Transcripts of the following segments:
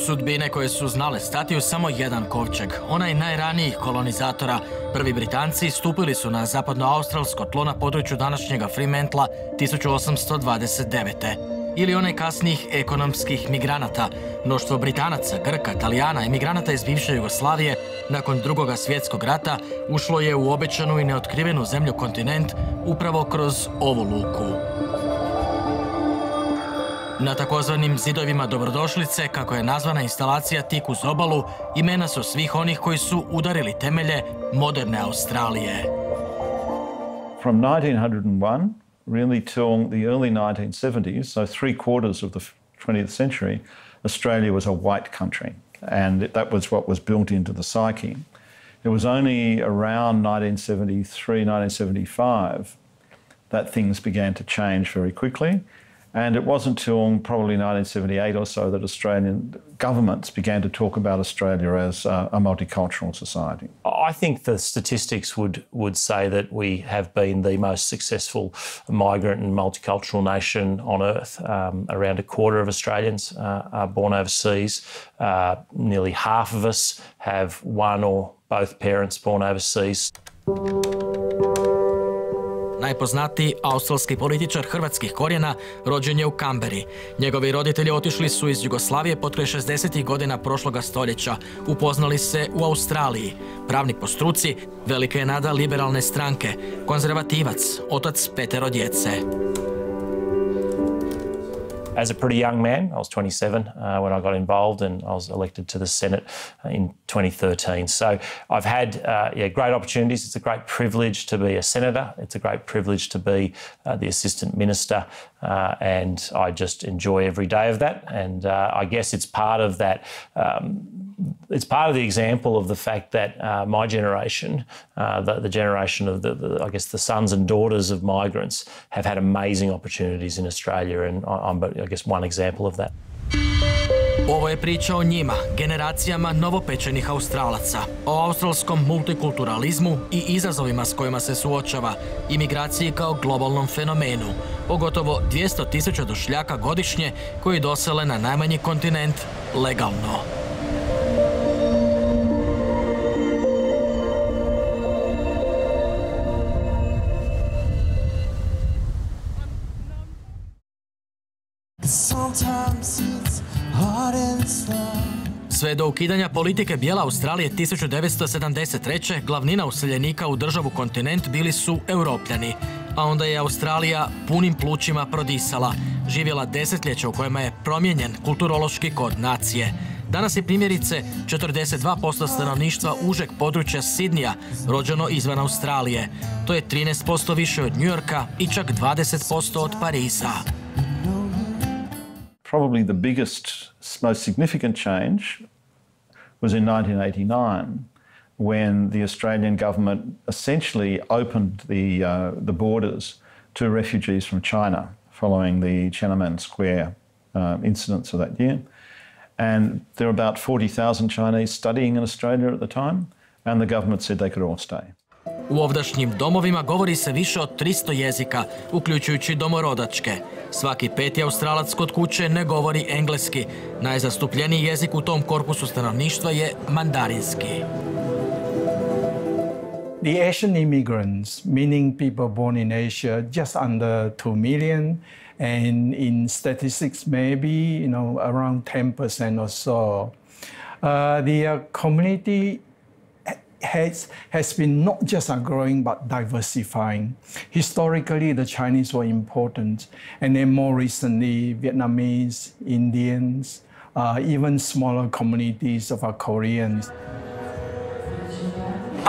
Sudbine koje su znale stati u samo jedan kovčeg, onaj najranijih kolonizatora. Prvi Britanci stupili su na zapadno-australsko tlo na području današnjega Fremantla 1829. Ili onaj kasnijih ekonomskih migranata. Mnoštvo Britanaca, Grka, Talijana, emigranata iz bivše Jugoslavije nakon Drugoga svjetskog rata ušlo je u obećanu i neotkrivenu zemlju kontinent upravo kroz ovu luku. Na takozvanim zidovima dobrodošlice, kako je nazvana instalacija tik uz obalu, imena su svih onih koji su udarili temelje moderne Australije. From 1901 really till the early 1970s, so 3/4 of the 20th century, Australia was a white country, and that was what was built into the psyche. It was only around 1973, 1975 that things began to change very quickly. And it wasn't until probably 1978 or so that Australian governments began to talk about Australia as a multicultural society. I think the statistics would say that we have been the most successful migrant and multicultural nation on earth. Around a quarter of Australians are born overseas. Nearly half of us have one or both parents born overseas. Najpoznatiji australski političar hrvatskih korijena rođen je u Kamberi. Njegovi roditelji otišli su iz Jugoslavije potkraj 60. godina prošloga stoljeća. Upoznali se u Australiji. Pravnik po struci, velike je nada liberalne stranke, konzervativac, otac 5 djece. As a pretty young man, I was 27 when I got involved, and I was elected to the Senate in 2013. So I've had great opportunities. It's a great privilege to be a senator. It's a great privilege to be the assistant minister, and I just enjoy every day of that. And I guess it's part of that. It's part of the example of the fact that my generation, the generation of I guess the sons and daughters of migrants, have had amazing opportunities in Australia, and I'm I guess one example of that. Ovo je priča o njima, generacijama novopečenih Australaca, o australskom multikulturalizmu i izazovima s kojima se suočava, imigraciji kao globalnom fenomenu, o gotovo 200.000 došljaka godišnje koji dosele na najmanji kontinent legalno. Sve do ukidanja politike bijela Australije 1973. glavnina useljenika u državu kontinent bili su Europljani, a onda je Australija punim plućima prodisala, živjela desetljeća u kojima je promijenjen kulturološki kod nacije. Danas je primjerice 42% stanovništva užeg područja Sidnija rođeno izvan Australije. To je 13% više od Njujorka i čak 20% od Pariza. Probably the biggest, most significant change was in 1989, when the Australian government essentially opened the borders to refugees from China following the Tiananmen Square incidents of that year. And there were about 40,000 Chinese studying in Australia at the time, and the government said they could all stay. U ovdašnjim domovima govori se više od 300 jezika, uključujući domorodačke. Svaki 5. Australac kod kuće ne govori engleski. Najzastupljeniji jezik u tom korpusu stanovništva je mandarinski. The Asian immigrants, meaning people born in Asia, just under 2 million, and in statistics maybe around 10% or so. The community has been not just growing but diversifying. Historically, the Chinese were important, and then more recently, Vietnamese, Indians, even smaller communities of Koreans.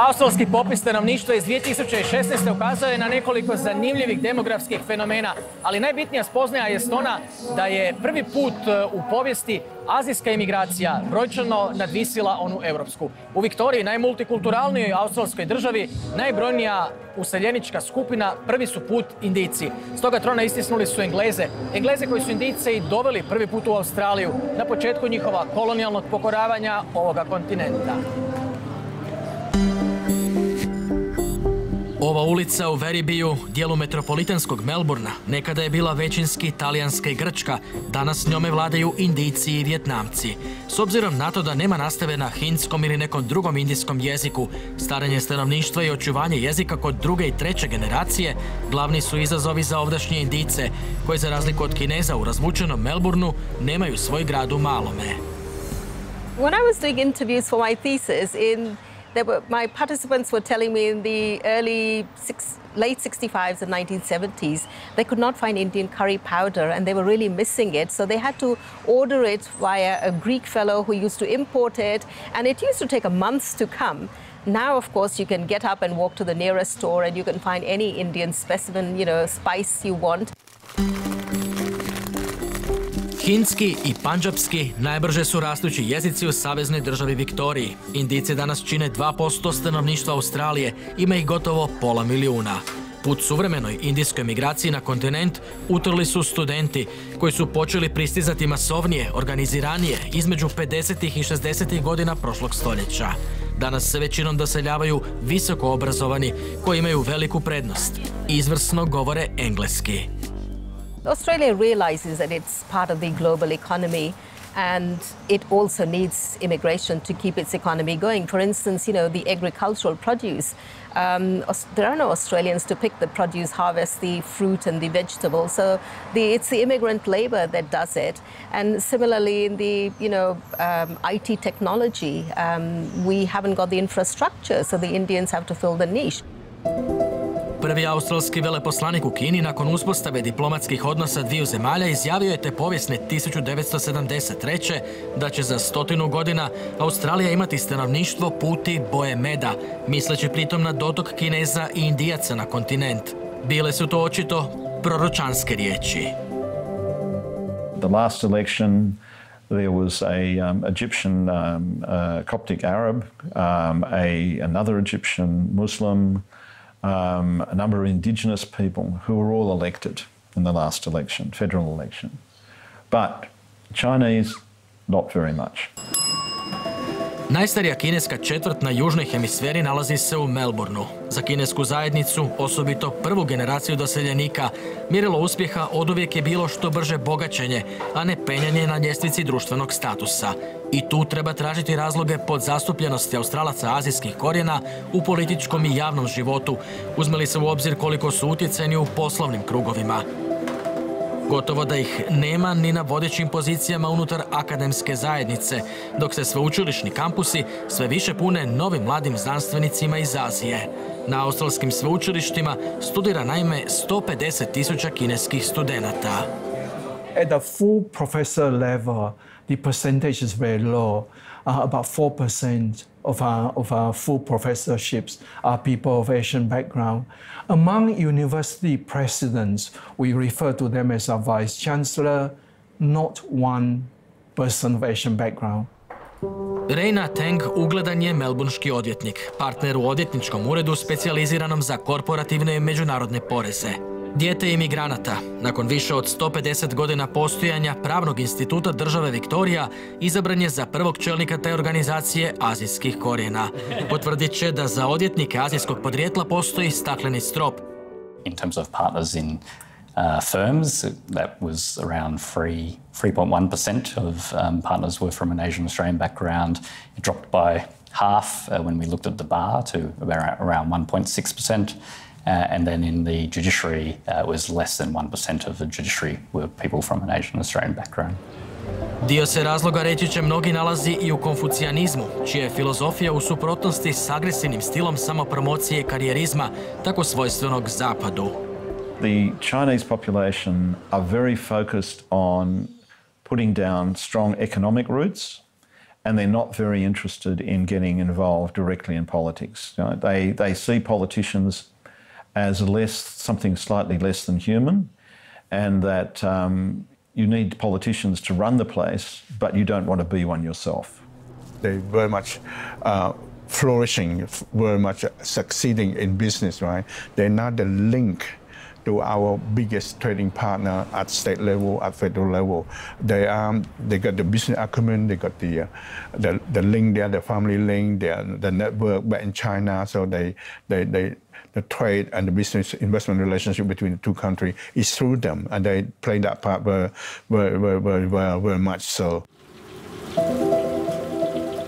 Australski popis stanovništva iz 2016. ukazao je na nekoliko zanimljivih demografskih fenomena, ali najbitnija spoznaja je ona da je prvi put u povijesti azijska imigracija brojčano nadvisila onu europsku. U Viktoriji, najmultikulturalnijoj australskoj državi, najbrojnija useljenička skupina prvi su put Indijci. Stoga trona istisnuli su Engleze. Engleze koji su Indijce i doveli prvi put u Australiju na početku njihova kolonijalnog pokoravanja ovoga kontinenta. Ova ulica u Veribiju, dijelu metropolitanskog Melbourna, nekada je bila većinski talijanska i grčka, danas njome vladaju Indijci i Vjetnamci. S obzirom na to da nema nastave na hindskom ili nekom drugom indijskom jeziku, starenje stanovništva i očuvanje jezika kod druge i treće generacije glavni su izazovi za ovdašnje Indijce, koji za razliku od Kineza u razvučenom Melbourneu nemaju svoj grad u malome. When I was doing interviews for my thesis, my participants were telling me in the late 65s and 1970s, they could not find Indian curry powder and they were really missing it. So they had to order it via a Greek fellow who used to import it, and it used to take a month to come. Now, of course, you can get up and walk to the nearest store and you can find any Indian specimen, spice you want. Hindski i pandžapski najbrže su rastući jezici u saveznoj državi Viktoriji. Indijci danas čine 2% stanovništva Australije, ima ih gotovo 500 000. Put suvremenoj indijskoj migraciji na kontinent utrli su studenti koji su počeli pristizati masovnije, organiziranije između 50. i 60. godina prošlog stoljeća. Danas se većinom doseljavaju visoko obrazovani koji imaju veliku prednost. Izvrsno govore engleski. Australia realizes that it's part of the global economy and it also needs immigration to keep its economy going. For instance, the agricultural produce. There are no Australians to pick the produce, harvest the fruit and the vegetables. So it's the immigrant labor that does it. And similarly in the IT technology, we haven't got the infrastructure, so the Indians have to fill the niche. Prvi australski veleposlanik u Kini nakon uspostave diplomatskih odnosa dviju zemalja izjavio je te povijesne 1973. da će za 100 godina Australija imati stanovništvo puti boje meda, misleći pritom na dotok Kineza i Indijaca na kontinent. Bile su to očito proročanske riječi. The last election there was a Egyptian Coptic Arab, another Egyptian Muslim, a number of indigenous people who were all elected in the last election, federal election. But Chinese, not very much. Najstarija kineska četvrt na južnoj hemisferi nalazi se u Melbourneu. Za kinesku zajednicu, osobito prvu generaciju doseljenika, mjerilo uspjeha oduvijek je bilo što brže bogaćenje, a ne penjanje na ljestvici društvenog statusa. I tu treba tražiti razloge podzastupljenosti Australaca azijskih korijena u političkom i javnom životu, uzme li se u obzir koliko su utjecajni u poslovnim krugovima. Gotovo da ih nema ni na vodećim pozicijama unutar akademske zajednice, dok se sveučilišni kampusi sve više pune novim mladim znanstvenicima iz Azije. Na australskim sveučilištima studira naime 150.000 kineskih studenata. At the full professor level, the percentage is very low. About 4% of our full professorships are people of Asian background. Among university presidents, we refer to them as a vice chancellor, not one person of Asian background. Reina Teng ugledan je melbourneški odvjetnik, partner u odvjetničkom uredu specijaliziranom za korporativne i međunarodne poreze. Dijete imigranata, nakon više od 150 godina postojanja Pravnog instituta države Viktorija, izabran je za prvog čelnika te organizacije azijskih korijena. Potvrdit će da za odvjetnike azijskog podrijetla postoji stakleni strop. In terms of partners in firms, that was around 3.1% of partners were from an Asian Australian background. It dropped by half when we looked at the bar to around 1.6%. And then in the judiciary, it was less than 1% of the judiciary were people from an Asian Australian background. Dio se razloga, reći će mnogi, nalazi i u konfucijanizmu, čija je filozofija u suprotnosti s agresivnim stilom samopromocije i karijerizma, tako svojstvenog Zapadu. The Chinese population are very focused on putting down strong economic roots, and they're not very interested in getting involved directly in politics. They see politicians as something slightly less than human, and that you need politicians to run the place, but you don't want to be one yourself. They're very much flourishing, very much succeeding in business, right? They're not the link to our biggest trading partner at state level, at federal level. They got the business acumen, they got the link there, the family link, the network back in China. So the trade and the business investment relationship between the two countries is through them, and they play that part very much so.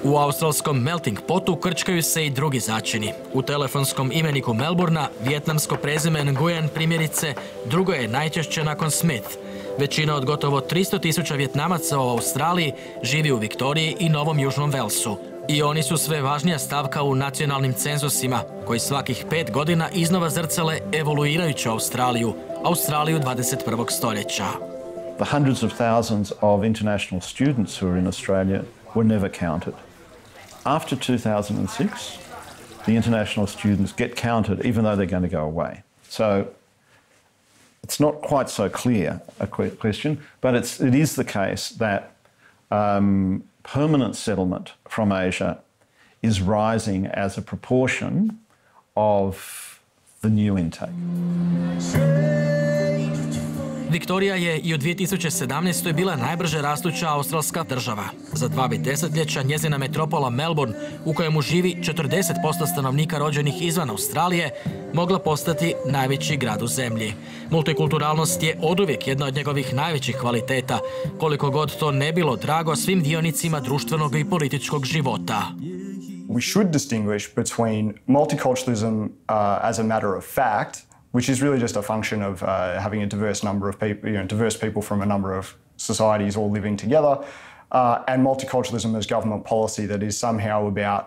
U australskom melting potu krčkaju se i drugi začini. U telefonskom imeniku Melbourna vijetnamsko prezime Nguyen primjerice drugo je najčešće nakon Smith. Većina od gotovo 300.000 Vjetnamaca u Australiji živi u Viktoriji i Novom Južnom Velsu. I oni su sve važnija stavka u nacionalnim cenzusima, koji svakih 5 godina iznova zrcale evoluirajuću Australiju, Australiju 21. stoljeća. The hundreds of thousands of international students who are in Australia were never counted. After 2006, the international students get counted even though they're going to go away. So it's not quite so clear a question, but it is the case that permanent settlement from Asia is rising as a proportion of the new intake. Viktorija je i u 2017. bila najbrže rastuća australska država. Za 2 desetljeća njezina metropola Melbourne, u kojemu živi 40% stanovnika rođenih izvan Australije, mogla postati najveći grad u zemlji. Multikulturalnost je oduvijek jedna od njegovih najvećih kvaliteta, koliko god to ne bilo drago svim dionicima društvenog i političkog života. We should distinguish between multiculturalism as a matter of fact, which is really just a function of having a diverse number of people, diverse people from a number of societies all living together, and multiculturalism as government policy that is somehow about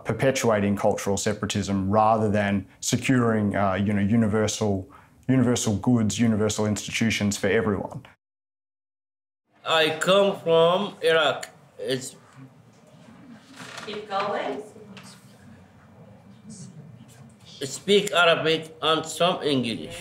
perpetuating cultural separatism rather than securing, universal goods, universal institutions for everyone. I come from Iraq. Keep going. Speak Arabic and some English.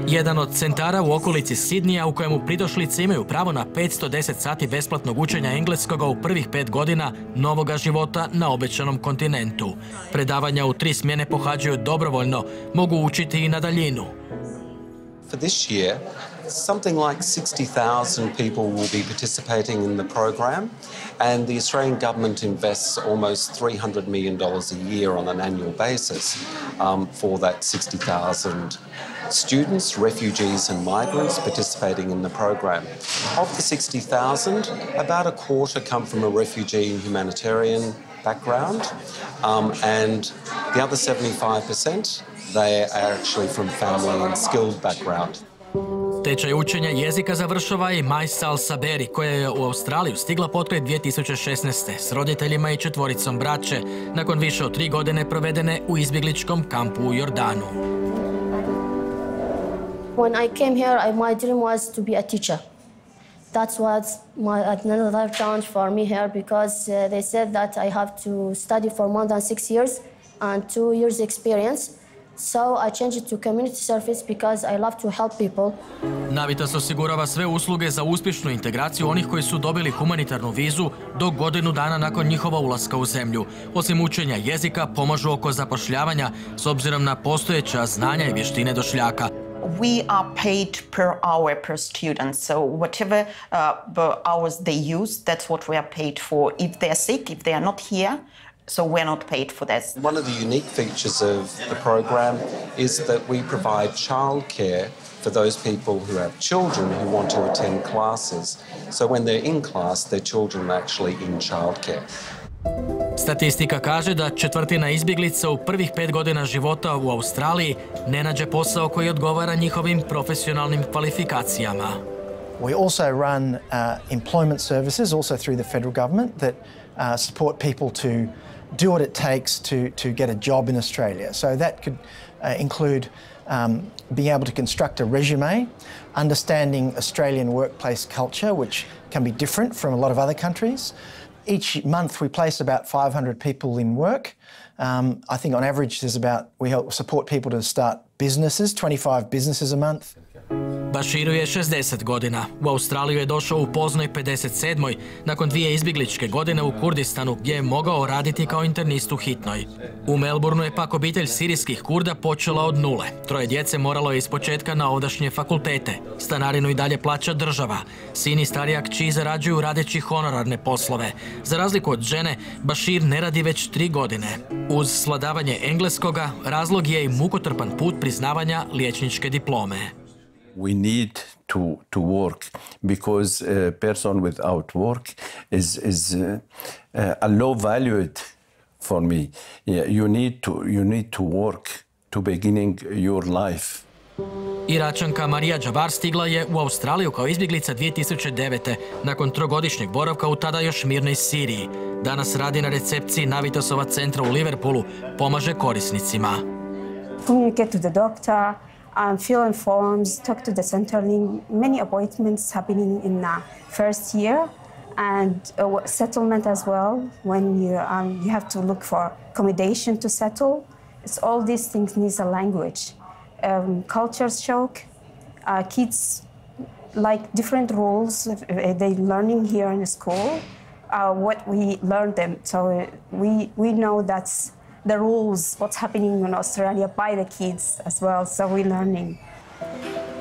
Jedan od centara u okolici Sidnija u kojemu pridošlice imaju pravo na 510 sati besplatnog učenja engleskoga u prvih 5 godina novoga života na obećanom kontinentu. Predavanja u 3 smjene pohađaju dobrovoljno, mogu učiti i na daljinu. For this year, something like 60,000 people will be participating in the program, and the Australian government invests almost $300 million a year on an annual basis for that 60,000 students, refugees and migrants participating in the program. Of the 60,000, about a quarter come from a refugee and humanitarian background, and the other 75%, they are actually from family and skilled background. Tečaj učenja jezika završava i Majsa Al-Saberi, koja je u Australiju stigla potkraj 2016. s roditeljima i 4 braće, nakon više od 3 godine provedene u izbjegličkom kampu u Jordanu. When I came here, my dream was to be a teacher. That was another challenge for me here because they said that I have to study for more than 6 years and 2 years experience. So I changed it to community service because I love to help people. Navitas osigurava sve usluge za uspješnu integraciju onih koji su dobili humanitarnu vizu do godinu dana nakon njihova ulaska u zemlju. Osim učenja jezika, pomažu oko zapošljavanja s obzirom na postojeća znanja i vještine došljaka. We are paid per hour per student, so whatever hours they use, that's what we are paid for. If they are sick, if they are not here, so we're not paid for that. One of the unique features of the program is that we provide childcare for those people who have children who want to attend classes. So when they're in class, their children are actually in childcare. Statistika kaže da 1/4 izbjeglica u prvih 5 godina života u Australiji ne nađe posao koji odgovara njihovim profesionalnim kvalifikacijama. We also run employment services, also through the federal government, that support people to do what it takes to get a job in Australia. So that could include being able to construct a resume, understanding Australian workplace culture, which can be different from a lot of other countries. Each month we place about 500 people in work. I think on average we help support people to start businesses, 25 businesses a month. Bashiru je 60 godina. U Australiju je došao u poznoj 57. nakon 2 izbjegličke godine u Kurdistanu gdje je mogao raditi kao internist u hitnoj. U Melbourneu je pak obitelj sirijskih Kurda počela od nule. 3 djece moralo je ispočetka na ovdašnje fakultete. Stanarinu i dalje plaća država. Sin i starija kći zarađuju radeći honorarne poslove. Za razliku od žene, Bashir ne radi već 3 godine. Uz svladavanje engleskoga, razlog je i mukotrpan put priznavanja liječničke diplome. We need to work because a person without work is a low valued for me. You need to work to beginning your life. Iračanka Marija Džabar stigla je u Australiju kao izbjeglica 2009. nakon 3-godišnjeg boravka u tada još mirnoj Siriji. Danas radi na recepciji Navitosova centra u Liverpoolu, pomaže korisnicima. Communicate to the doctor, fill in forms, talk to the centerling. Many appointments happening in first year and settlement as well when you have to look for accommodation to settle. It's all these things needs a language. Culture shock. Kids like different rules. They learning here in school. What we learn them. So we know that's the rules, what's happening in Australia by the kids as well, so we're learning.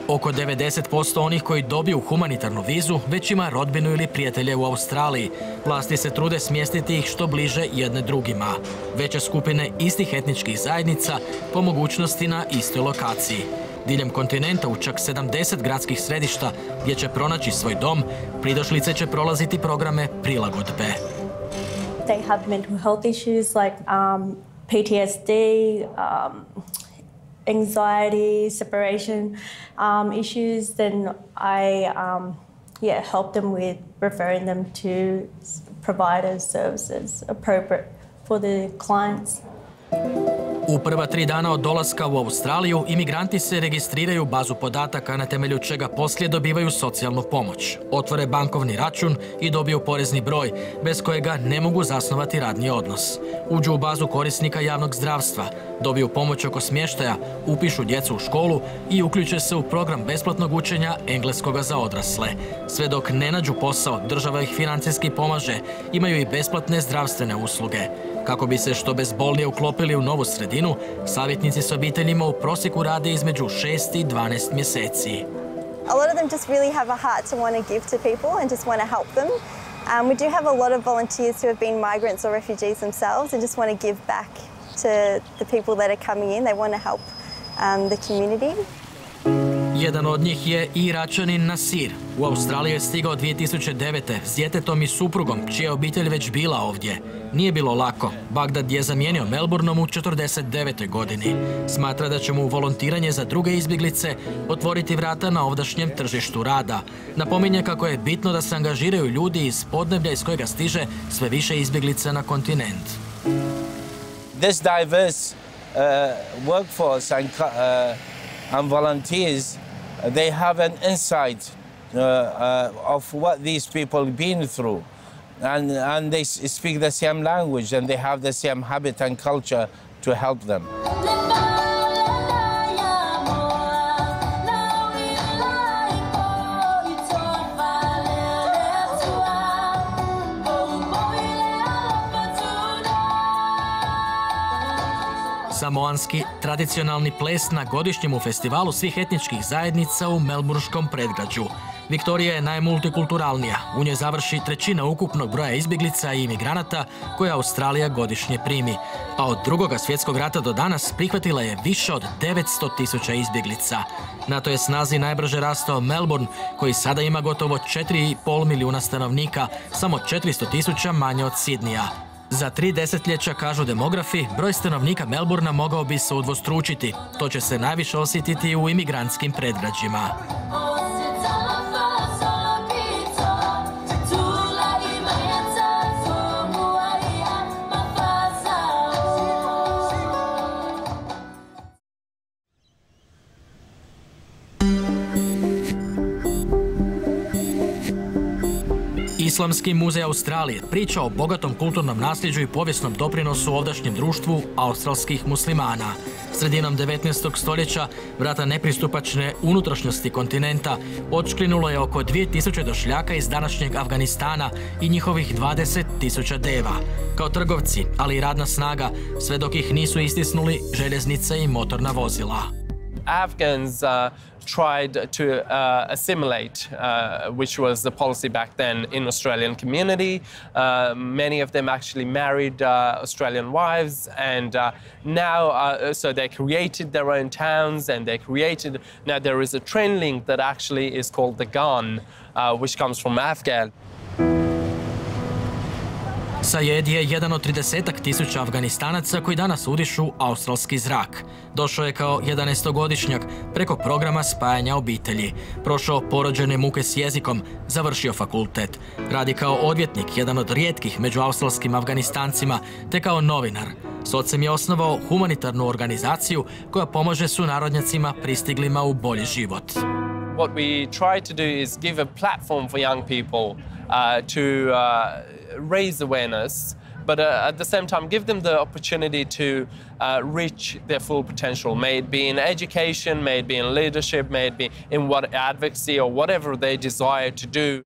Oko 90% onih koji dobiju humanitarnu vizu već ima rodbinu ili prijatelje u Australiji. Vlasti se trude smjestiti ih što bliže jedne drugima. Veće skupine istih etničkih zajednica po mogućnosti na istoj lokaciji. Diljem kontinenta u čak 70 gradskih središta gdje će pronaći svoj dom, pridošlice će prolaziti programe prilagodbe. They have mental health issues like PTSD, anxiety, separation issues, then I help them with referring them to providers, services appropriate for the clients. U prva 3 dana od dolaska u Australiju, imigranti se registriraju u bazu podataka na temelju čega poslije dobivaju socijalnu pomoć. Otvore bankovni račun i dobiju porezni broj, bez kojega ne mogu zasnovati radni odnos. Uđu u bazu korisnika javnog zdravstva, dobiju pomoć oko smještaja, upišu djecu u školu i uključe se u program besplatnog učenja engleskoga za odrasle. Sve dok ne nađu posao, država ih financijski pomaže, imaju i besplatne zdravstvene usluge. Kako bi se što bezbolnije uklopili u novu sredinu, savjetnici s obiteljima u prosjeku rade između 6 i 12 mjeseci. A lot of them just really have a heart to want to give to people and just want to help them. We do have a lot of volunteers who have been migrants or refugees themselves and just want to give back to the people that are coming in. They want to help the community. Jedan od njih je Iračanin Nasir. U Australiju je stigao 2009. s djetetom i suprugom, čija je obitelj već bila ovdje. Nije bilo lako. Bagdad je zamijenio Melbourneom u 49. godini. Smatra da će mu volontiranje za druge izbjeglice otvoriti vrata na ovdašnjem tržištu rada. Napominje kako je bitno da se angažiraju ljudi iz podneblja iz kojega stiže sve više izbjeglica na kontinent. This diverse workforce and volunteers, they have an insight of what these people been through, and they speak the same language and they have the same habit and culture to help them. Samoanski tradicionalni ples na godišnjem festivalu svih etničkih zajednica u melburnskom predgrađu. Viktorija je najmultikulturalnija. U njoj završi 1/3 ukupnog broja izbjeglica i imigranata koje Australija godišnje primi. A od Drugog svjetskog rata do danas prihvatila je više od 900.000 izbjeglica. Na toj je snazi najbrže rastao Melbourne, koji sada ima gotovo 4,5 milijuna stanovnika, samo 400.000 manje od Sidnija. Za 3 desetljeća, kažu demografi, broj stanovnika Melbournea mogao bi se udvostručiti. To će se najviše osjetiti u imigrantskim predgrađima. Islamski muzej Australije priča o bogatom kulturnom nasljeđu i povijesnom doprinosu ovdašnjem društvu australskih muslimana. Sredinom 19. stoljeća vrata nepristupačne unutrašnjosti kontinenta odškrinulo je oko 2000 došljaka iz današnjeg Afganistana i njihovih 20.000 deva. Kao trgovci, ali i radna snaga, sve dok ih nisu istisnuli željeznice i motorna vozila. Afghans tried to assimilate, which was the policy back then in Australian community. Many of them actually married Australian wives, and now, so they created their own towns, and now there is a train link that actually is called the Gan, which comes from Afghan. Sayed je jedan od 30.000 Afganistanaca koji danas udišu australski zrak. Došao je kao 11-godišnjak preko programa spajanja obitelji. Prošao porođene muke s jezikom, završio fakultet. Radi kao odvjetnik, jedan od rijetkih među australskim Afganistancima, te kao novinar. S ocem je osnovao humanitarnu organizaciju koja pomaže sunarodnjacima pristiglima u bolji život. What we try to do is give a platform for young people to raise awareness, but at the same time give them the opportunity to reach their full potential, may it be in education, may it be in leadership, may it be in what advocacy or whatever they desire to do.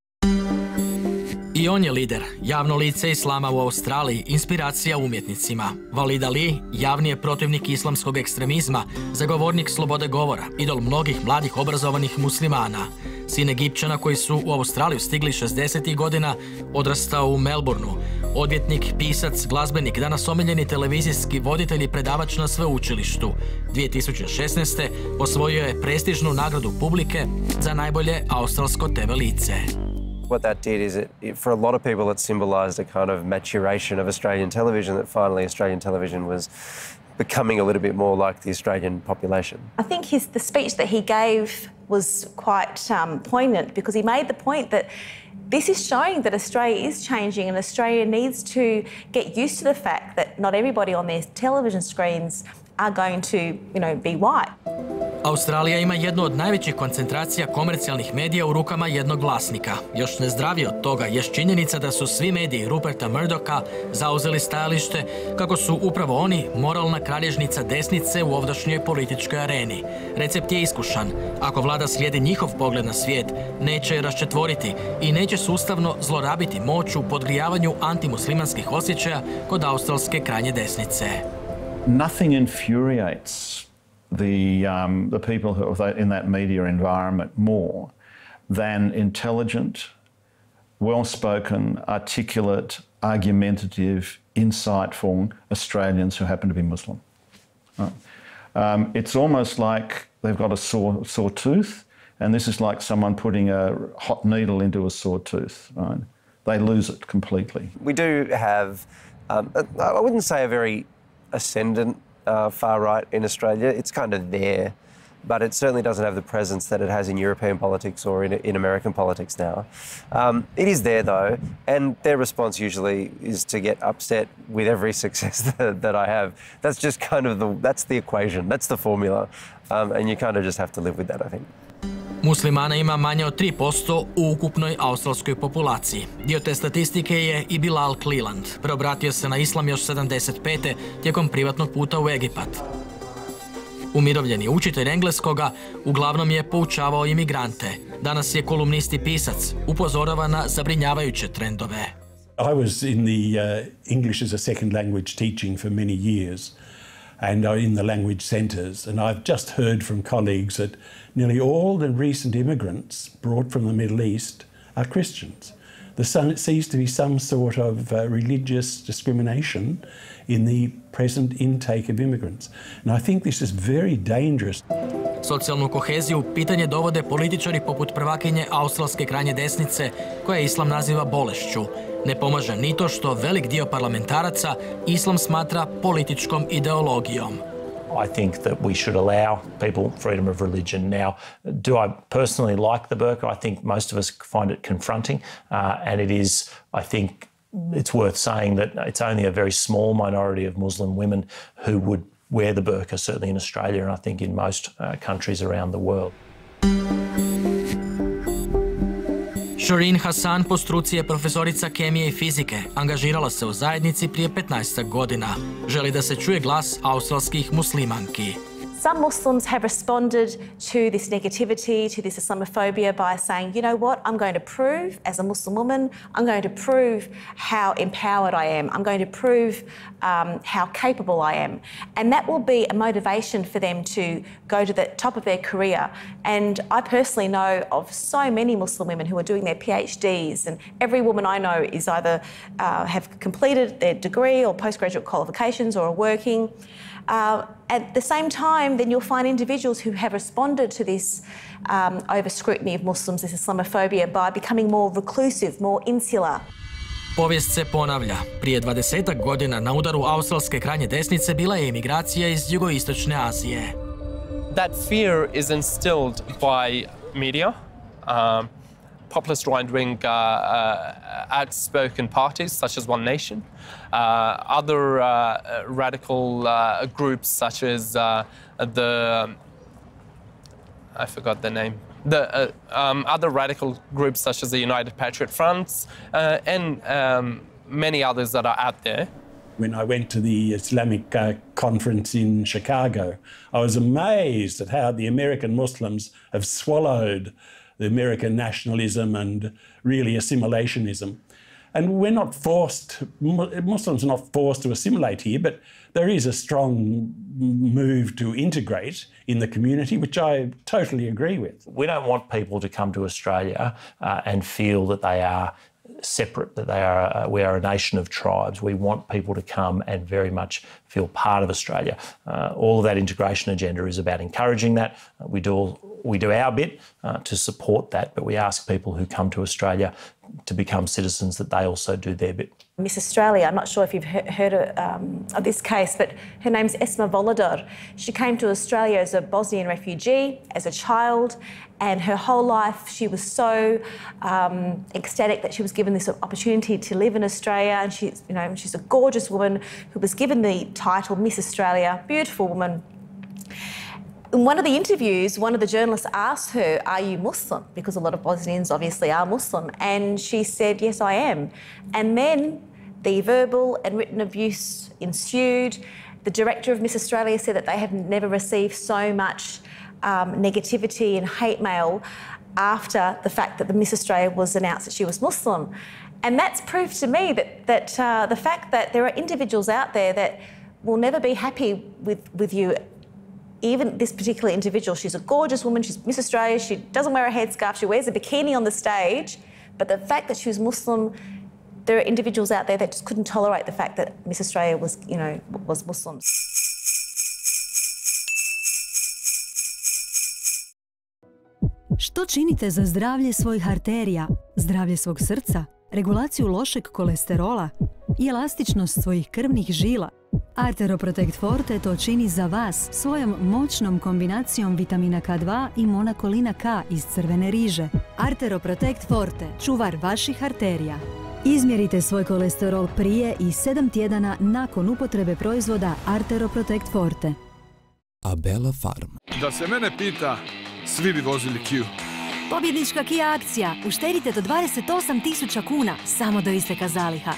I on je lider, javno lice islama u Australiji, inspiracija umjetnicima. Walid Ali, javni je protivnik islamskog ekstremizma, zagovornik slobode govora, idol mnogih mladih obrazovanih muslimana. Sin Egipćana koji su u Australiju stigli 60. godina, odrastao u Melbourneu. Odvjetnik, pisac, glazbenik, danas omiljeni televizijski voditelj i predavač na sveučilištu. 2016. osvojio je prestižnu nagradu publike za najbolje australsko TV lice. What that did is, for a lot of people, it symbolised a kind of maturation of Australian television, that finally Australian television was becoming a little bit more like the Australian population. I think the speech that he gave was quite poignant, because he made the point that this is showing that Australia is changing and Australia needs to get used to the fact that not everybody on their television screens are going to, be white. Australija ima jednu od najvećih koncentracija komercijalnih medija u rukama jednog vlasnika. Još nezdravije od toga je činjenica da su svi mediji Ruperta Murdocha zauzeli stajalište kako su upravo oni moralna kralježnica desnice u ovdašnjoj političkoj areni. Recept je iskušan. Ako vlada slijedi njihov pogled na svijet, neće je raščetvoriti i neće sustavno zlorabiti moć u podgrijavanju antimuslimanskih osjećaja kod australske krajnje desnice. Nothing infuriates the people who are in that media environment more than intelligent, well-spoken, articulate, argumentative, insightful Australians who happen to be Muslim. It's almost like they've got a sore tooth, and this is like someone putting a hot needle into a sore tooth. Right? They lose it completely. We do have, I wouldn't say a very ascendant far right in Australia. It's kind of there, but it certainly doesn't have the presence that it has in European politics or in American politics now. It is there though, and their response usually is to get upset with every success that I have. That's just kind of that's the equation, that's the formula, and you kind of just have to live with that, I think. Muslimana ima manje od 3% u ukupnoj australskoj populaciji. Dio te statistike je i Bilal Cleland. Preobratio se na islam još 75. tijekom privatnog puta u Egipat. Umirovljeni učitelj engleskoga uglavnom je poučavao imigrante. Danas je kolumnist i pisac, upozorava na zabrinjavajuće trendove. I was in the English as a second language teaching for many years, and in the language centres, and I've just heard from colleagues that nearly all the recent immigrants brought from the Middle East are Christians. There seems to be some sort of religious discrimination in the present intake of immigrants. And I think this is very dangerous. Socijalnu koheziju pitanje dovode političari poput prvakinje australske krajnje desnice, koja islam naziva bolešću. Ne pomaže ni to što velik dio parlamentaraca islam smatra političkom ideologijom. I think that we should allow people freedom of religion. Now, do I personally like the burqa? I think most of us find it confronting, and it is, I think, it's worth saying that it's only a very small minority of Muslim women who would wear the burqa, certainly in Australia, and I think in most countries around the world. Shireen Hassan po struci je profesorica kemije i fizike. Angažirala se u zajednici prije 15 godina. Želi da se čuje glas australskih muslimanki. Some Muslims have responded to this negativity, to this Islamophobia by saying, you know what, I'm going to prove as a Muslim woman, I'm going to prove how empowered I am, I'm going to prove how capable I am. And that will be a motivation for them to go to the top of their career. And I personally know of so many Muslim women who are doing their PhDs, and every woman I know is either have completed their degree or postgraduate qualifications or are working. At the same time, then you'll find individuals who have responded to this over scrutiny of Muslims, this Islamophobia, by becoming more reclusive, more insular. Povijest se ponavlja. Prije 20 godina na udaru australske krajnje desnice bila je imigracija iz jugoistočne Azije. That fear is instilled by media, populist right-wing outspoken parties such as One Nation, other radical groups such as I forgot the name, other radical groups such as the United Patriot Fronts and many others that are out there. When I went to the Islamic conference in Chicago, I was amazed at how the American Muslims have swallowed the American nationalism and really assimilationism. And we're not forced, Muslims are not forced to assimilate here, but there is a strong move to integrate in the community, which I totally agree with. We don't want people to come to Australia and feel that they are separate, that we are a nation of tribes. We want people to come and very much feel part of Australia. All of that integration agenda is about encouraging that. We do our bit to support that, but we ask people who come to Australia to become citizens that they also do their bit. Miss Australia, I'm not sure if you've heard of this case, but her name's Esma Volodar. She came to Australia as a Bosnian refugee, as a child, and her whole life she was so ecstatic that she was given this opportunity to live in Australia. And she's a gorgeous woman who was given the title Miss Australia, beautiful woman. In one of the interviews, one of the journalists asked her, "Are you Muslim?" Because a lot of Bosnians obviously are Muslim. And she said, "Yes, I am." And then the verbal and written abuse ensued. The director of Miss Australia said that they have never received so much negativity and hate mail after the fact that the Miss Australia was announced that she was Muslim. And that's proof to me that the fact that there are individuals out there that will never be happy with you. Even this particular individual, she's a gorgeous woman, she's Miss Australia, she doesn't wear a headscarf, she wears a bikini on the stage, but the fact that she was Muslim, there are individuals out there that just couldn't tolerate the fact that Miss Australia was Muslim. Što činite za zdravlje svojih arterija, zdravlje svog srca, regulaciju lošeg kolesterola i elastičnost svojih krvnih žila? Arteroprotect Forte to čini za vas svojom moćnom kombinacijom vitamina K2 i monakolina K iz crvene riže. Arteroprotect Forte, čuvar vaših arterija. Izmjerite svoj kolesterol prije i 7 tjedana nakon upotrebe proizvoda Arteroprotect Forte. Abela Farm. Da se mene pita, svi bi vozili Q. Pobjednička Kia akcija. Uštedite do 28.000 kuna samo do isteka zaliha.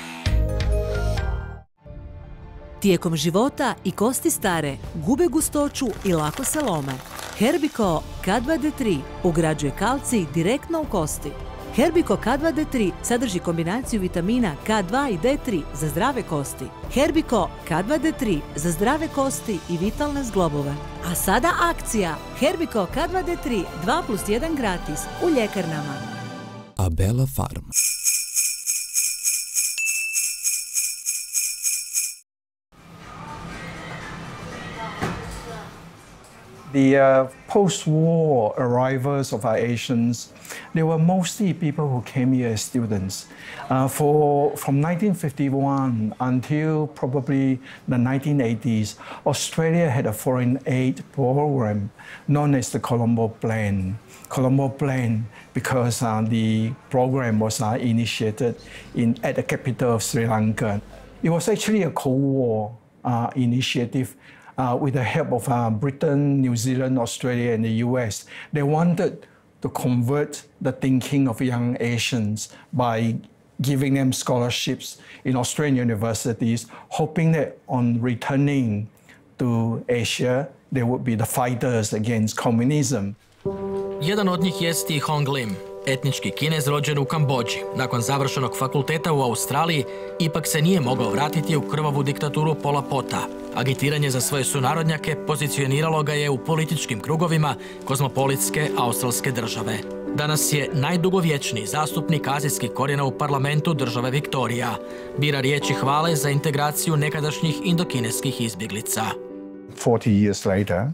Tijekom života i kosti stare, gube gustoću i lako se lome. Herbiko K2D3 ugrađuje kalcij direktno u kosti. Herbiko K2D3 sadrži kombinaciju vitamina K2 i D3 za zdrave kosti. Herbiko K2D3 za zdrave kosti i vitalne zglobove. A sada akcija Herbiko K2D3 2+1 gratis u ljekarnama. Abela Farm. The post-war arrivals of our Asians, they were mostly people who came here as students. From 1951 until probably the 1980s, Australia had a foreign aid program known as the Colombo Plan. Colombo Plan because the program was initiated at the capital of Sri Lanka. It was actually a Cold War initiative. With the help of Britain, New Zealand, Australia, and the US, they wanted to convert the thinking of young Asians by giving them scholarships in Australian universities, hoping that on returning to Asia, they would be the fighters against communism. Jedan od njih jest i Hong Lim, etnički Kinez rođen u Kambodži. Nakon završenog fakulteta u Australiji, ipak se nije mogao vratiti u krvavu diktaturu Pola Pota. Agitiranje za svoje sunarodnjake pozicioniralo ga je u političkim krugovima kozmopolitske australske države. Danas je najdugovječniji zastupnik azijskih korijena u parlamentu države Viktorija. Bira riječi hvale za integraciju nekadašnjih indokineskih izbjeglica. 40 years later,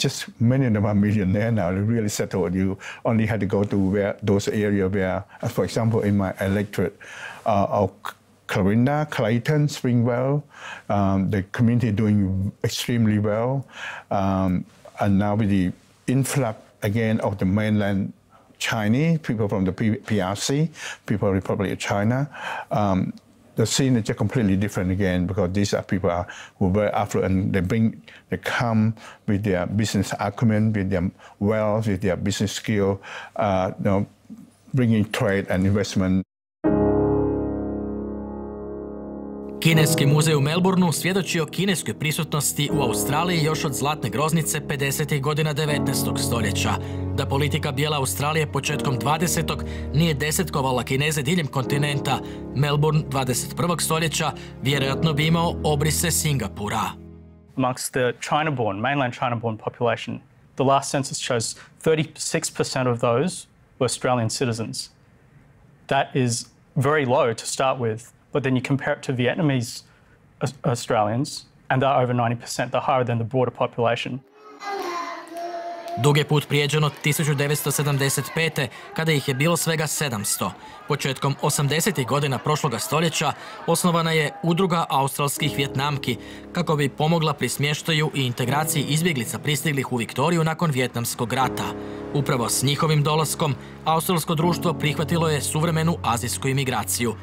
just many of them are millionaires now. They really settled. You only had to go to those areas where, for example, in my electorate, Clarinda, Clayton, Springvale, the community doing extremely well. And now with the influx again of the mainland Chinese, people from the PRC, people of the Republic of China, the scene is just completely different again because these are people who are very affluent. They come with their business acumen, with their wealth, with their business skill, bringing trade and investment. Kineski muzej u Melbourneu svjedoči o kineskoj prisutnosti u Australiji još od zlatne groznice 50. godina 19. stoljeća. Da politika bijele Australije početkom 20. nije desetkovala Kineze diljem kontinenta, Melbourne 21. stoljeća vjerojatno bi imao obrise Singapura. Amongst the China-born, mainland China-born population, the last census shows 36% of those were Australian citizens. That is very low to start with. But then you compare it to Vietnamese Australians, and they're over 90%. They're higher than the broader population. Dug je put prijeđen od 1975. kada ih je bilo svega 700. Početkom 80. godina prošloga stoljeća osnovana je udruga australskih Vjetnamki kako bi pomogla pri smještaju i integraciji izbjeglica pristiglih u Viktoriju nakon Vjetnamskog rata. Upravo s njihovim dolaskom australsko društvo prihvatilo je suvremenu azijsku imigraciju.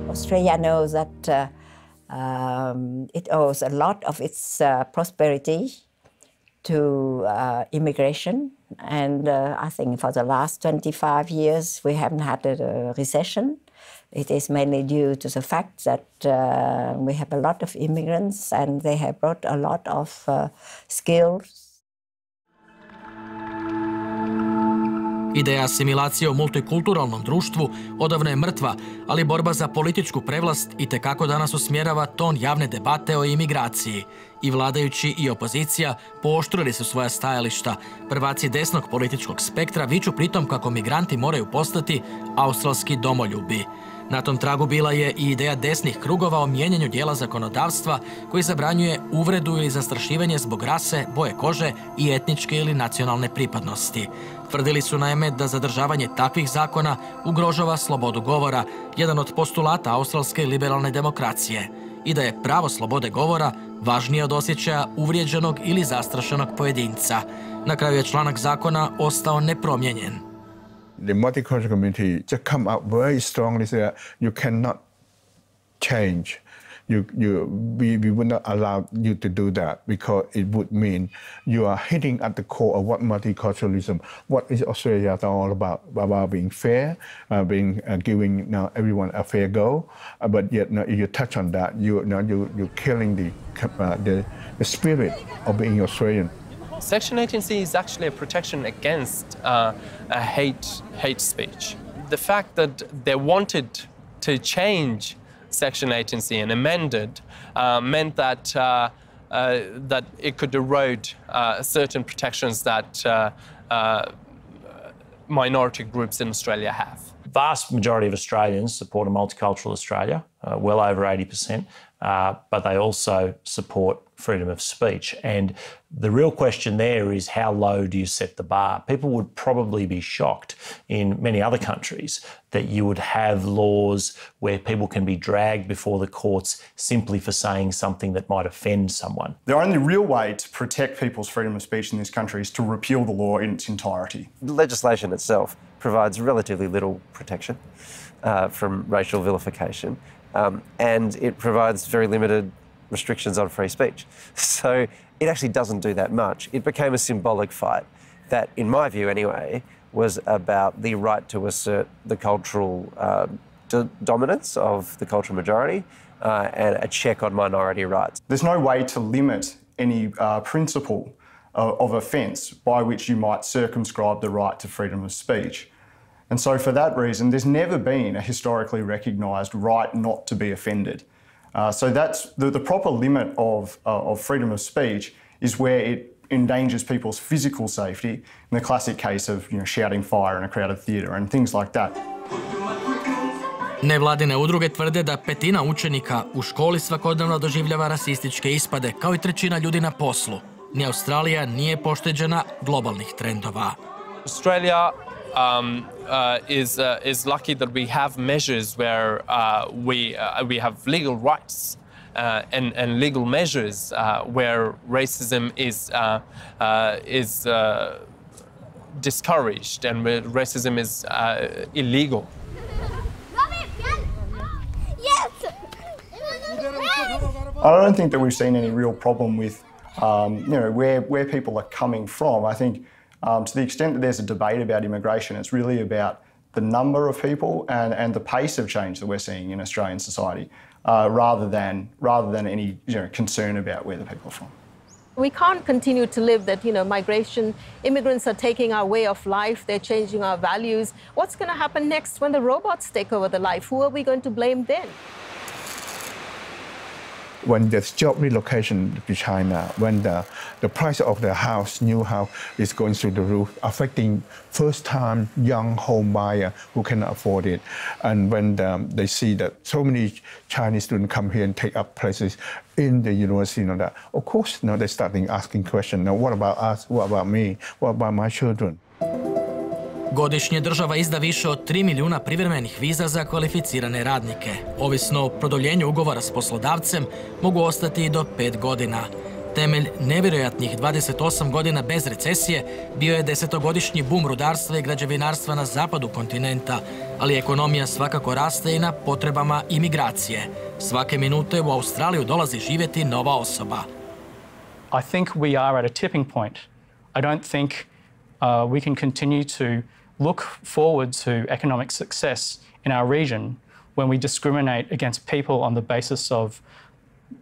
Australia knows that it owes a lot of its prosperity to immigration, and I think for the last 25 years we haven't had a recession. It is mainly due to the fact that we have a lot of immigrants and they have brought a lot of skills. Ideja asimilacije u multikulturalnom društvu odavno je mrtva, ali borba za političku prevlast itekako danas usmjerava ton javne debate o imigraciji. I vladajući i opozicija pooštrili su svoja stajališta. Prvaci desnog političkog spektra viču pritom kako migranti moraju postati australski domoljubi. Na tom tragu bila je i ideja desnih krugova o mijenjanju dijela zakonodavstva koji zabranjuje uvredu ili zastrašivanje zbog rase, boje kože i etničke ili nacionalne pripadnosti. Tvrdili su naime da zadržavanje takvih zakona ugrožava slobodu govora, jedan od postulata australske liberalne demokracije, i da je pravo slobode govora važnije od osjećaja uvrijeđenog ili zastrašenog pojedinca. Na kraju je članak zakona ostao nepromijenjen. The multicultural community just come out very strongly that you cannot change. We would not allow you to do that because it would mean you are hitting at the core of what multiculturalism, what is Australia all about being fair, giving everyone a fair go. But yet, if you touch on that, you're killing the spirit of being Australian. Section 18C is actually a protection against hate speech. The fact that they wanted to change Section 18C and amend it meant that it could erode certain protections that minority groups in Australia have. Vast majority of Australians support a multicultural Australia, well over 80%, but they also support freedom of speech. And the real question there is how low do you set the bar? People would probably be shocked in many other countries that you would have laws where people can be dragged before the courts simply for saying something that might offend someone. The only real way to protect people's freedom of speech in this country is to repeal the law in its entirety. The legislation itself provides relatively little protection from racial vilification, and it provides very limited restrictions on free speech. So it actually doesn't do that much. It became a symbolic fight. that, in my view anyway, was about the right to assert the cultural dominance of the cultural majority and a check on minority rights. There's no way to limit any principle of offence by which you might circumscribe the right to freedom of speech. And so for that reason, there's never been a historically recognised right not to be offended. So that's the proper limit of freedom of speech is where it endangers people's physical safety, in the classic case of shouting fire in a crowded theatre and things like that. Nevladine udruge tvrde da 1/5 učenika u školi svakodnevno doživljava rasističke ispade, kao i 1/3 ljudi na poslu. Ni Australija nije pošteđena globalnih trendova. Australia is lucky that we have measures where we have legal rights and legal measures where racism is discouraged and where racism is illegal. I don't think that we've seen any real problem with where people are coming from. I think to the extent that there's a debate about immigration, it's really about the number of people and the pace of change that we're seeing in Australian society, rather than any concern about where the people are from. We can't continue to live that, migration, immigrants are taking our way of life, they're changing our values. What's going to happen next when the robots take over the life? Who are we going to blame then? When there's job relocation to China, when the price of the new house is going through the roof, affecting first-time young home buyer who cannot afford it, and when they see that so many Chinese students come here and take up places in the university, that of course, they're starting asking questions. Now, what about us? What about me? What about my children? Godišnje država izda više od 3 milijuna privremenih viza za kvalificirane radnike. Ovisno o produljenju ugovora s poslodavcem, mogu ostati i do 5 godina. Temelj nevjerojatnih 28 godina bez recesije bio je 10-godišnji bum rudarstva i građevinarstva na zapadu kontinenta, ali ekonomija svakako raste i na potrebama imigracije. Svake minute u Australiju dolazi živjeti nova osoba. I think we are at a tipping point. I don't think we can continue to look forward to economic success in our region when we discriminate against people on the basis of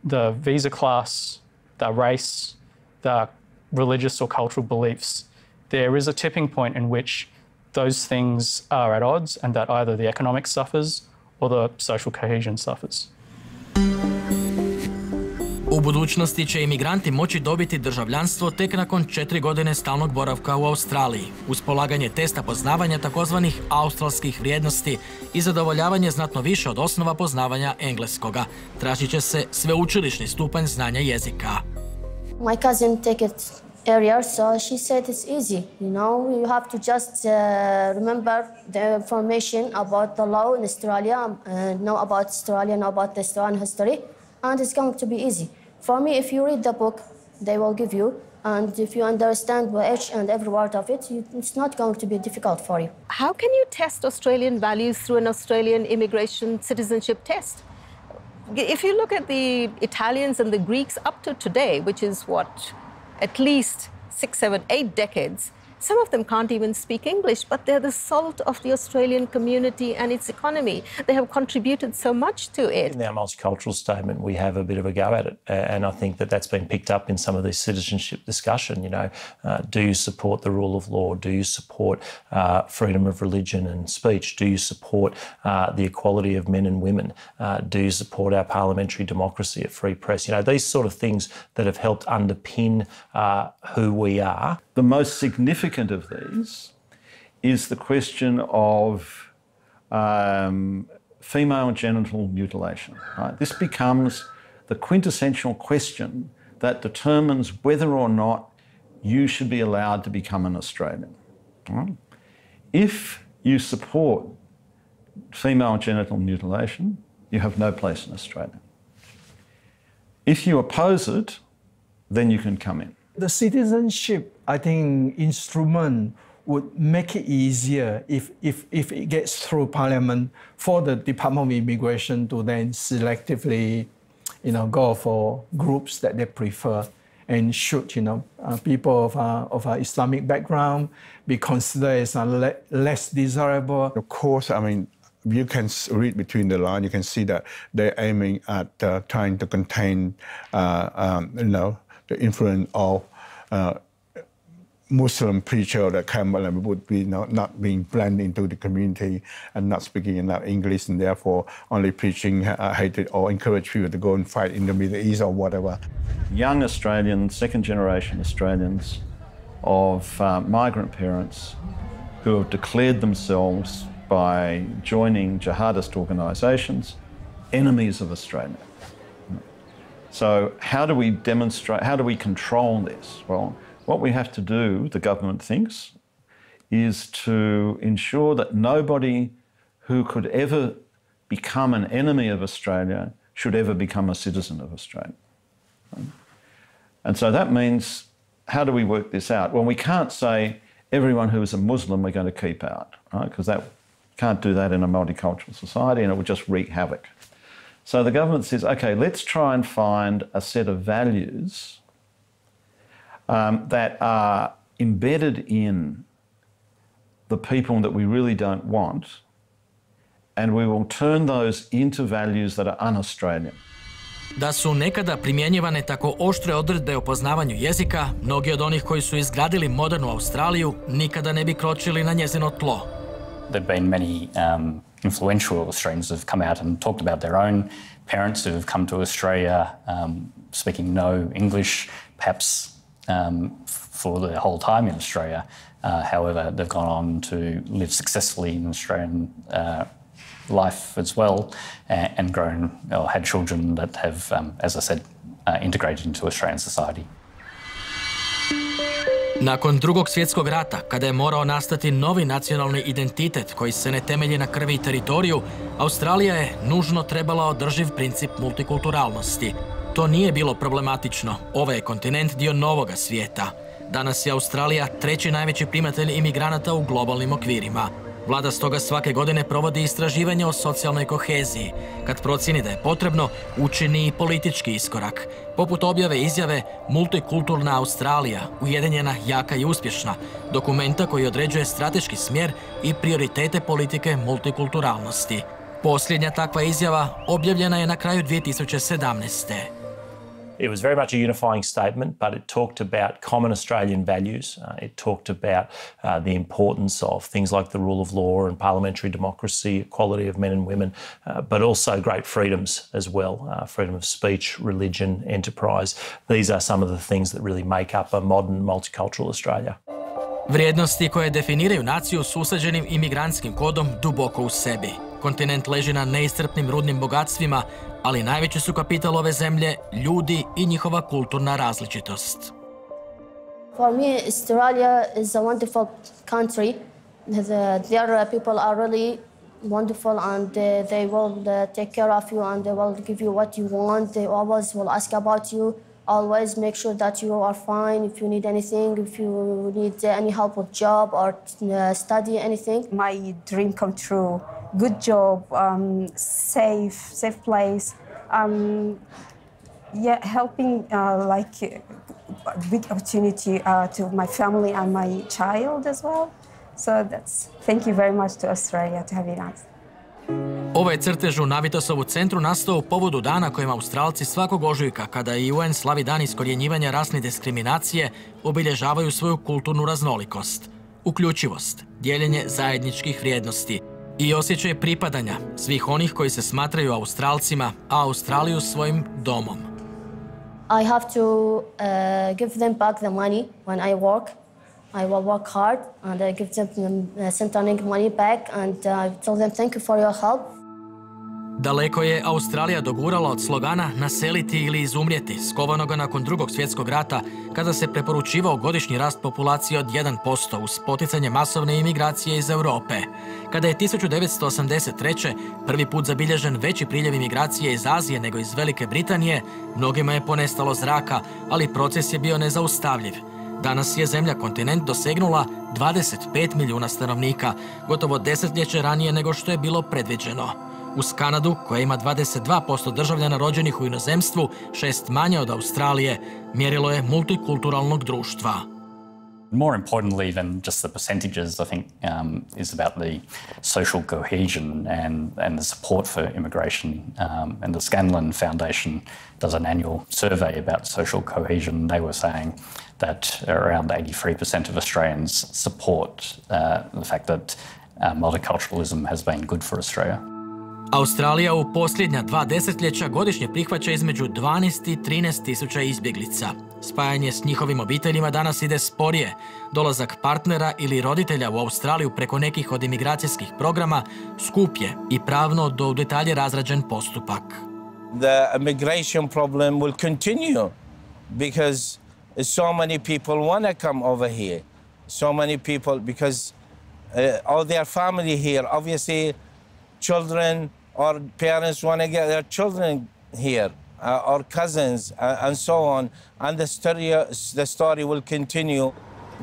the visa class, their race, their religious or cultural beliefs. There is a tipping point in which those things are at odds and that either the economic suffers or the social cohesion suffers. U budućnosti će imigranti moći dobiti državljanstvo tek nakon 4 godine stalnog boravka u Australiji, uz polaganje testa poznavanja takozvanih australskih vrijednosti i zadovoljavanje znatno više od osnova poznavanja engleskoga. Tražit će se sveučilišni stupanj znanja jezika. My cousin take it earlier, so she said it's easy. You have to just remember the information about the law in Australia, know about Australia, know about the Australian history, and it's going to be easy. For me, if you read the book, they will give you, and if you understand each and every word of it, it's not going to be difficult for you. How can you test Australian values through an Australian immigration citizenship test? If you look at the Italians and the Greeks up to today, which is at least 6, 7, 8 decades, some of them can't even speak English, but they're the salt of the Australian community and its economy. They have contributed so much to it. In our multicultural statement, we have a bit of a go at it, and I think that that's been picked up in some of this citizenship discussion. Do you support the rule of law? Do you support freedom of religion and speech? Do you support the equality of men and women? Do you support our parliamentary democracy, a free press? These sort of things that have helped underpin who we are. The most significant of these is the question of female genital mutilation. Right? This becomes the quintessential question that determines whether or not you should be allowed to become an Australian. Right? If you support female genital mutilation, you have no place in Australia. If you oppose it, then you can come in. The citizenship, I think, instrument would make it easier if it gets through Parliament for the Department of Immigration to then selectively, go for groups that they prefer and should, people of an Islamic background be considered as less desirable. Of course, I mean, you can read between the lines. You can see that they're aiming at trying to contain, the influence of Muslim preacher that come and would be not being blended into the community and not speaking enough English, and therefore only preaching hatred or encourage people to go and fight in the Middle East or whatever. Young Australians, second generation Australians of migrant parents who have declared themselves by joining jihadist organisations enemies of Australia. So how do we demonstrate, how do we control this? Well, what we have to do, the government thinks, is to ensure that nobody who could ever become an enemy of Australia should ever become a citizen of Australia. And so that means, how do we work this out? Well, we can't say everyone who is a Muslim we're going to keep out, right? Because can't do that in a multicultural society, and it would just wreak havoc. So the government says, okay, let's try and find a set of values that are embedded in the people that we really don't want, and we will turn those into values that are un-Australian. Da su nekada primjenjivane tako oštre odredbe o poznavanju jezika, mnogi od onih koji su izgradili modernu Australiju nikada ne bi kročili na njezino tlo. There have been many influential Australians who have come out and talked about their own parents who have come to Australia speaking no English, perhaps for their whole time in Australia. However, they've gone on to live successfully in Australian life as well and grown or had children that have, as I said, integrated into Australian society. Nakon Drugog svjetskog rata, kada je morao nastati novi nacionalni identitet koji se ne temelji na krvi i teritoriju, Australija je nužno trebala održiv princip multikulturalnosti. To nije bilo problematično. Ovaj je kontinent dio novoga svijeta. Danas je Australija treći najveći primatelj imigranata u globalnim okvirima. Vlada stoga svake godine provodi istraživanje o socijalnoj koheziji. Kad procjeni da je potrebno, učini i politički iskorak. Poput objave izjave Multikulturna Australija, ujedinjena, jaka i uspješna, dokumenta koji određuje strateški smjer i prioritete politike multikulturalnosti. Posljednja takva izjava objavljena je na kraju 2017. It was very much a unifying statement, but it talked about common Australian values. It talked about the importance of things like the rule of law and parliamentary democracy, equality of men and women, but also great freedoms as well. Freedom of speech, religion, enterprise. These are some of the things that really make up a modern multicultural Australia. Vrijednosti koje definiraju naciju s usađenim imigrantskim kodom duboko u sebi. Kontinent leži na neiscrpnim rudnim bogatstvima, ali najveći su kapital ove zemlje ljudi i njihova kulturna različitost. For me, Australia is a wonderful country. Their people are really wonderful and they will take care of you and they will give you what you want. They always will ask about you. Always make sure that you are fine if you need anything, if you need any help with job or study anything. My dream come true. Good job, safe place. Helping big opportunity to my family and my child as well. So thank you very much to Australia to having us. Ovaj crtež u Navitosovu centru nastao u povodu dana kojim Australci svakog ožujka, kada i UN slavi dan iskorjenjivanja rasne diskriminacije, obilježavaju svoju kulturnu raznolikost, uključivost, dijeljenje zajedničkih vrijednosti i osjećaj pripadanja svih onih koji se smatraju Australcima, a Australiju svojim domom. I have to give them back the money when I work. I will work hard and I give them Centrelink money back and I told them thank you for your help. Daleko je Australija dogurala od slogana naseliti ili izumrijeti, skovanoga nakon Drugog svjetskog rata, kada se preporučivao godišnji rast populacije od 1% uz poticanje masovne imigracije iz Europe. Kada je 1983. prvi put zabilježen veći priljev imigracije iz Azije nego iz Velike Britanije, mnogima je ponestalo zraka, ali proces je bio nezaustavljiv. Danas je zemlja kontinent dosegnula 25 milijuna stanovnika, gotovo desetljeće ranije nego što je bilo predviđeno. Uz Kanadu, koja ima 22% državljana rođenih u inozemstvu, 6 manje od Australije, mjerilo je multikulturalnog društva. More importantly than just the percentages, I think, is about the social cohesion and the support for immigration. And the Scanlon Foundation does an annual survey about social cohesion. They were saying that around 83% of Australians support the fact that multiculturalism has been good for Australia. Australija u posljednja 2 desetljeća godišnje prihvaća između 12 i 13 tisuća izbjeglica. Spajanje s njihovim obiteljima danas ide sporije. Dolazak partnera ili roditelja u Australiju preko nekih od imigracijskih programa skup je i pravno do u detalje razrađen postupak. The immigration problem will continue because so many people want to come over here. So many people, because all their family here, obviously children or parents want to get their children here, or cousins, and so on. And the story will continue.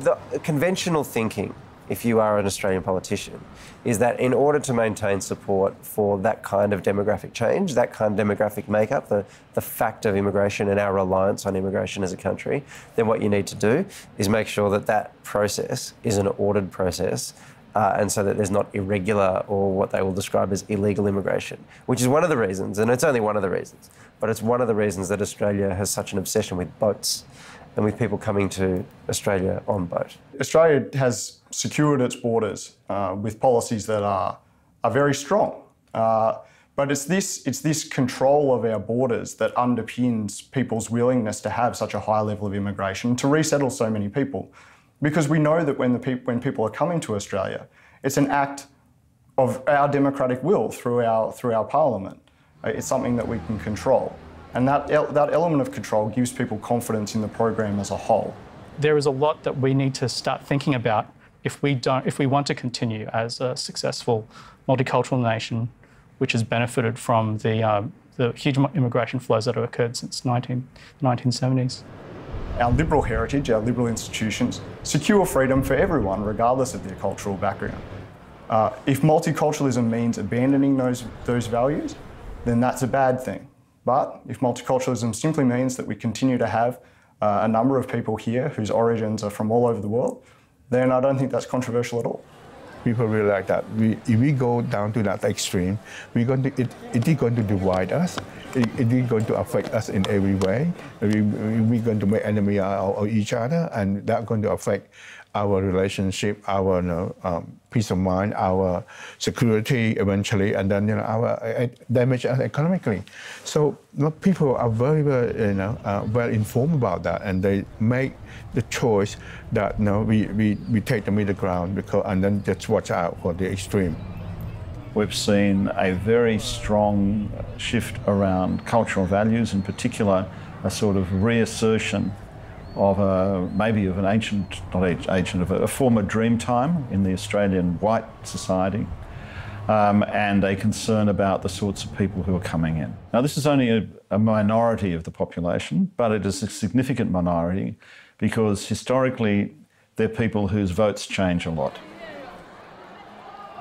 The conventional thinking, if you are an Australian politician, is that in order to maintain support for that kind of demographic change, that kind of demographic makeup, the fact of immigration and our reliance on immigration as a country, then what you need to do is make sure that that process is an ordered process, and so that there's not irregular or what they will describe as illegal immigration, which is one of the reasons, and it's only one of the reasons, but it's one of the reasons that Australia has such an obsession with boats and with people coming to Australia on boat. Australia has secured its borders with policies that are very strong, but it's this control of our borders that underpins people's willingness to have such a high level of immigration, to resettle so many people. Because we know that when people are coming to Australia, it's an act of our democratic will through our parliament. It's something that we can control. And that element of control gives people confidence in the program as a whole. There is a lot that we need to start thinking about if we want to continue as a successful multicultural nation, which has benefited from the huge immigration flows that have occurred since the 1970s. Our liberal heritage, our liberal institutions, secure freedom for everyone, regardless of their cultural background. If multiculturalism means abandoning those values, then that's a bad thing. But if multiculturalism simply means that we continue to have a number of people here whose origins are from all over the world, then I don't think that's controversial at all. People realize that if we go down to that extreme, it is going to divide us. It is going to affect us in every way. We're going to make enemy of each other, and that's going to affect our relationship, our peace of mind, our security eventually, and then our damage us economically. So people are very well informed about that, and they make the choice that we take the middle ground and then just watch out for the extreme. We've seen a very strong shift around cultural values, in particular a sort of reassertion of a former dream time in the Australian white society, and a concern about the sorts of people who are coming in. Now, this is only a minority of the population, but it is a significant minority because historically they're people whose votes change a lot.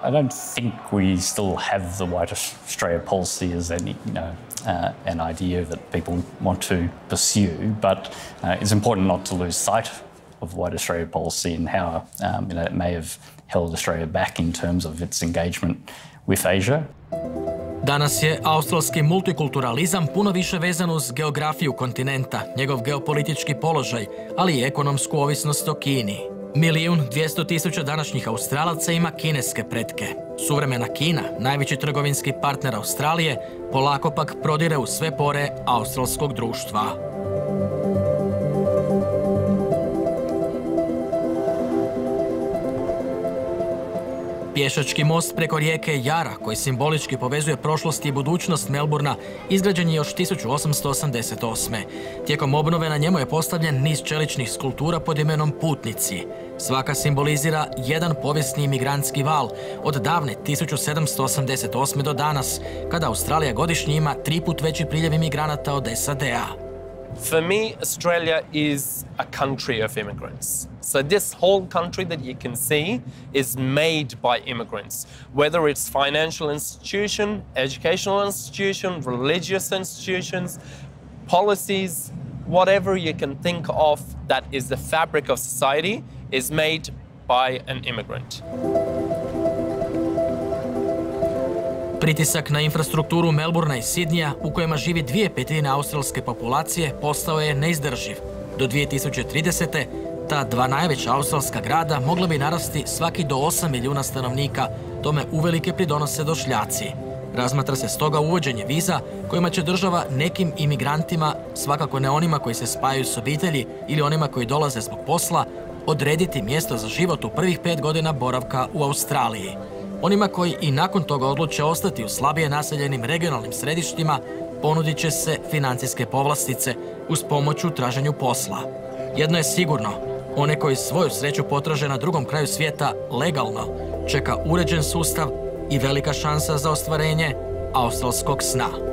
I don't think we still have the White Australia policy as an idea that people want to pursue, but it's important not to lose sight of White Australia policy and how it may have held Australia back in terms of its engagement with Asia. Danas je australski multikulturalizam puno više vezan uz geografiju kontinenta, njegov geopolitički položaj, ali i ekonomsku ovisnost o Kini. 1.200.000 današnjih Australaca ima kineske pretke. Suvremena Kina, najveći trgovinski partner Australije, polako pak prodire u sve pore australskog društva. Pješački most preko rijeke Jara, koji simbolički povezuje prošlost i budućnost Melbournea, izgrađen je još 1888. Tijekom obnove na njemu je postavljen niz čeličnih skulptura pod imenom Putnici. Svaka simbolizira jedan povijesni imigrantski val od davne 1788. do danas, kada Australija godišnje ima 3 put veći priljev imigranata od SAD-a. For me, Australia is a country of immigrants. So this whole country that you can see is made by immigrants, whether it's financial institution, educational institution, religious institutions, policies, whatever you can think of that is the fabric of society is made by an immigrant. Pritisak na infrastrukturu Melbournea i Sidnija, u kojima živi 2/5 australske populacije, postao je neizdrživ. Do 2030. ta dva najveća australska grada mogla bi narasti svaki do 8 milijuna stanovnika, tome uvelike pridonose došljaci. Razmatra se stoga uvođenje viza kojima će država nekim imigrantima, svakako ne onima koji se spajaju s obitelji ili onima koji dolaze zbog posla, odrediti mjesto za život u prvih 5 godina boravka u Australiji. Onima koji i nakon toga odluče ostati u slabije naseljenim regionalnim središtima, ponudit će se financijske povlastice uz pomoć u traženju posla. Jedno je sigurno, one koji svoju sreću potraže na drugom kraju svijeta legalno, čeka uređen sustav i velika šansa za ostvarenje australskog sna.